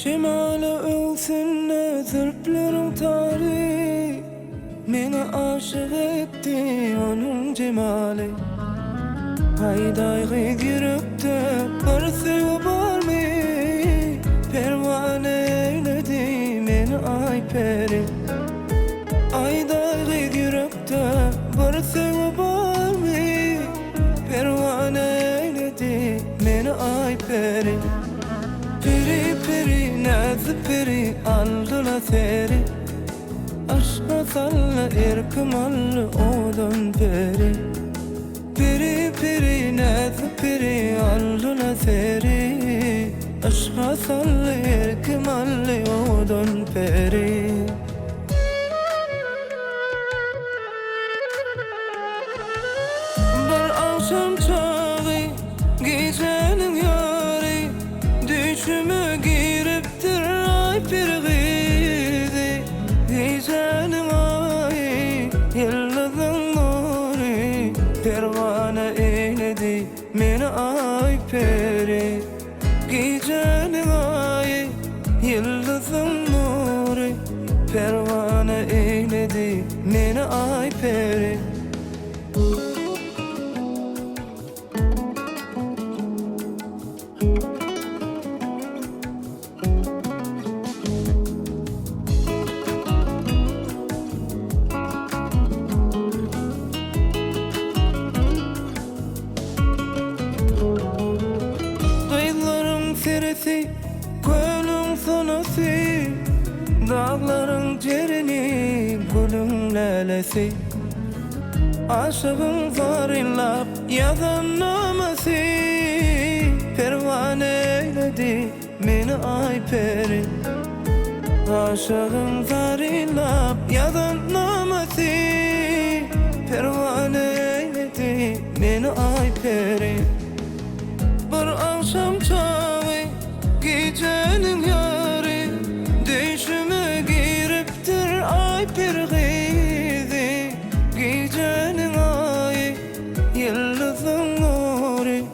Şemale ölsünne zırplarım tarih, meni aşık etti onun cemali. Haydayğı yürekte bir sevgi var mı? Pervane eyledi meni ay peri. Haydayğı yürekte bir sevgi var mı? Pervane eyledi meni ay peri. Peri peri nazi peri aldıla seri. Aşka salla erkemallı odan peri. Peri peri nazi peri aldıla seri. Aşka salla erkemallı odan peri. Bir akşam çağı gecenin yarı, düşüme giriptir ay pirgidi. Gecenin ayı yıldızın nuru, pervane eyledi meni ay peri. Gecenin ayı yıldızın nuru, pervane eyledi meni ay peri. Serisi, gönlün sonası, dağların cerini, gülün lelesi. Aşığın zarillap yazan naması, pervane eyledi meni ay peri. Aşığın zarillap yazan naması, pervane eyledi meni ay peri. Bir akşam çağı gecenin yarı, düşüme giriptir ay pirgidi. Gecenin ayı yıldızın nuru,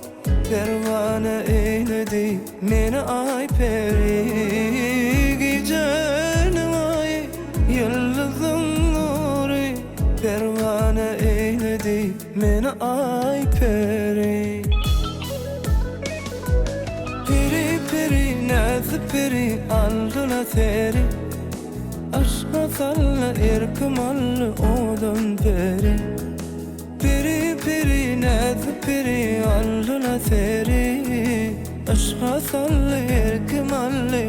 pervane eyledi meni ay peri. Gecenin ayı yıldızın nuru, pervane eyledi meni ay peri. Peri peri nazi peri aldıla seri. Aşka salla erkemallı odan peri. Peri peri nazi peri aldıla seri. Aşka salla erkemallı